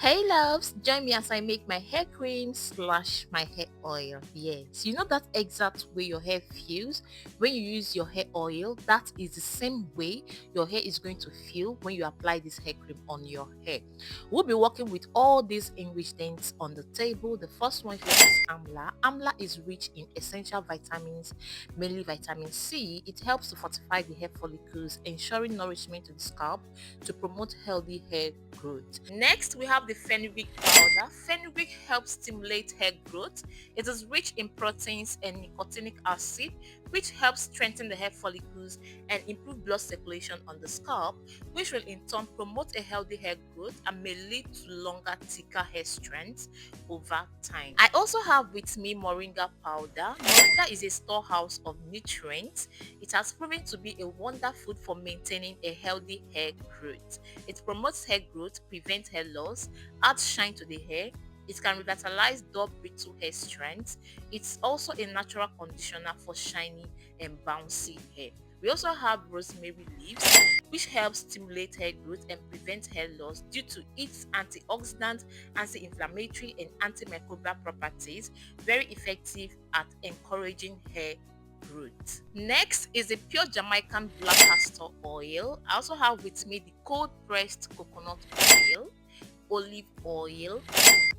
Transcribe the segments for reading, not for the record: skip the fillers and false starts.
Hey loves, join me as I make my hair cream slash my hair oil. Yes, you know that exact way your hair feels when you use your hair oil. That is the same way your hair is going to feel when you apply this hair cream on your hair. We'll be working with all these ingredients on the table. The first one here is amla. Amla is rich in essential vitamins, mainly vitamin C. It helps to fortify the hair follicles, ensuring nourishment to the scalp to promote healthy hair growth. Next, we have the fenugreek powder. Fenugreek helps stimulate hair growth. It is rich in proteins and nicotinic acid, which helps strengthen the hair follicles and improve blood circulation on the scalp, which will in turn promote a healthy hair growth and may lead to longer, thicker hair strands over time. I also have with me moringa powder. Moringa is a storehouse of nutrients. It has proven to be a wonder food for maintaining a healthy hair growth. It promotes hair growth, prevents hair loss, adds shine to the hair. It can revitalize dull brittle hair strands. It's also a natural conditioner for shiny and bouncy hair. We also have rosemary leaves, which helps stimulate hair growth and prevent hair loss due to its antioxidant, anti-inflammatory, and antimicrobial properties, very effective at encouraging hair growth. Next is the pure Jamaican black castor oil. I also have with me the cold pressed coconut oil, olive oil.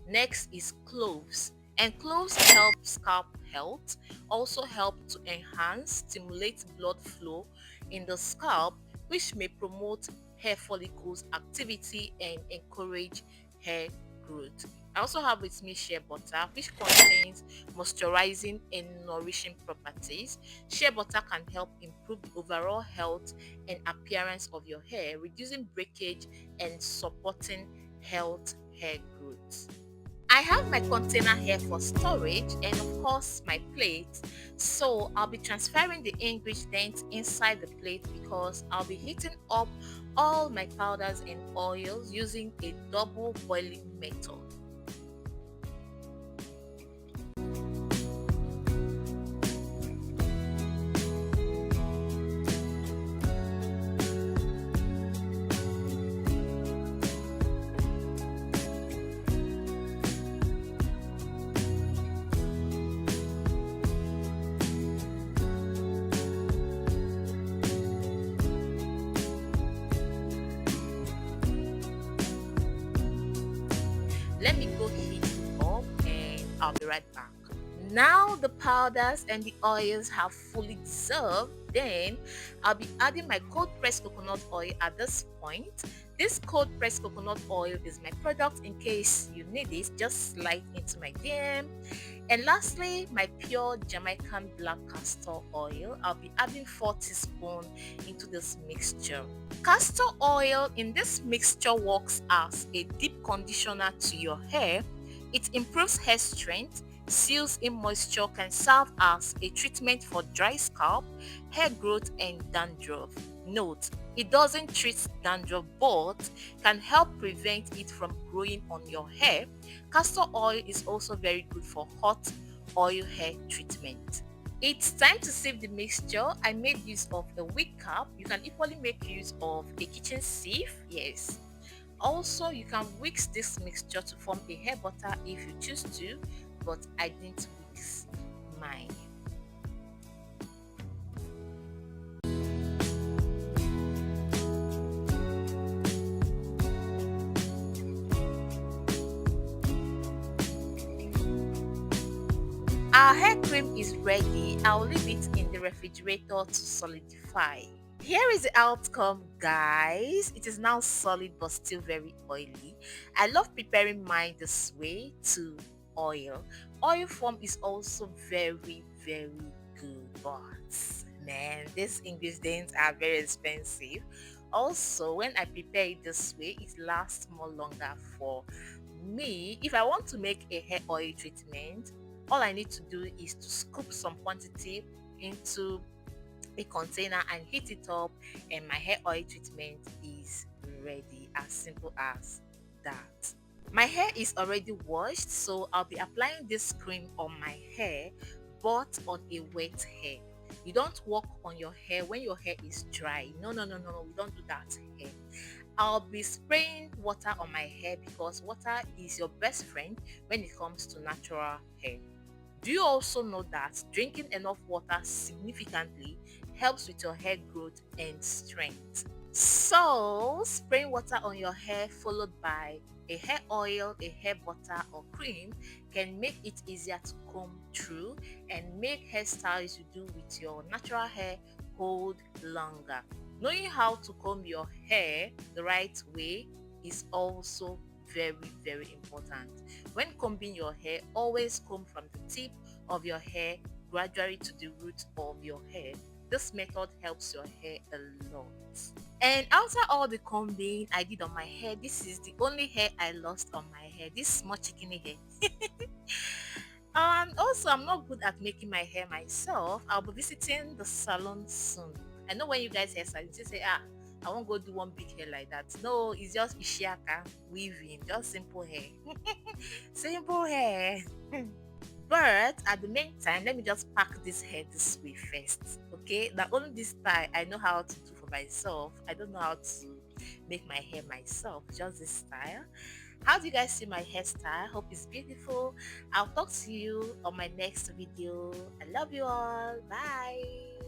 Next is cloves. And cloves help scalp health, also help to enhance, stimulate blood flow in the scalp, which may promote hair follicles activity and encourage hair growth. I also have with me shea butter, which contains moisturizing and nourishing properties. Shea butter can help improve the overall health and appearance of your hair, reducing breakage and supporting health hair growth. I have my container here for storage and of course my plate. So I'll be transferring the ingredients inside the plate because I'll be heating up all my powders and oils using a double boiling method. Let me go heat it up and I'll be right back. Now the powders and the oils have fully dissolved, then I'll be adding my cold pressed coconut oil at this point. This cold pressed coconut oil is my product. In case you need it, just slide into my DM. And lastly, my pure Jamaican black castor oil. I'll be adding 4 teaspoons into this mixture. Castor oil in this mixture works as a deep conditioner to your hair. It improves hair strength, seals in moisture, can serve as a treatment for dry scalp, hair growth, and dandruff. Note, it doesn't treat dandruff but can help prevent it from growing on your hair. Castor oil is also very good for hot oil hair treatment. It's time to sieve the mixture. I made use of a wig cap. You can equally make use of a kitchen sieve. Yes. Also, you can whisk this mixture to form a hair butter if you choose to, but I didn't whisk mine. Our hair cream is ready. I'll leave it in the refrigerator to solidify. Here is the outcome, guys. It is now solid but still very oily. I love preparing mine this way to oil. Oil form is also very, very good, but man, these ingredients are very expensive. Also, when I prepare it this way, it lasts more longer for me. If I want to make a hair oil treatment, all I need to do is to scoop some quantity into a container and heat it up, and my hair oil treatment is ready. As simple as that. My hair is already washed, so I'll be applying this cream on my hair, but on a wet hair. You don't work on your hair when your hair is dry. No, no, no, no, no, we don't do that here. I'll be spraying water on my hair because water is your best friend when it comes to natural hair. Do you also know that drinking enough water significantly helps with your hair growth and strength? So, spraying water on your hair followed by a hair oil, a hair butter, or cream can make it easier to comb through and make hairstyles you do with your natural hair hold longer. Knowing how to comb your hair the right way is also very, very important. When combing your hair, always comb from the tip of your hair gradually to the root of your hair. This method helps your hair a lot. And after all the combing I did on my hair, this is the only hair I lost on my hair. This small chickeny hair. And also, I'm not good at making my hair myself. I'll be visiting the salon soon. I know when you guys hear salon, you say, I won't go do one big hair like that. No, it's just ishiaka, weaving, just simple hair. Simple hair. But at the meantime, let me just pack this hair this way first. Okay, now only this style I know how to do for myself. I don't know how to make my hair myself, just this style. How do you guys see my hairstyle? Hope it's beautiful. I'll talk to you on my next video. I love you all. Bye.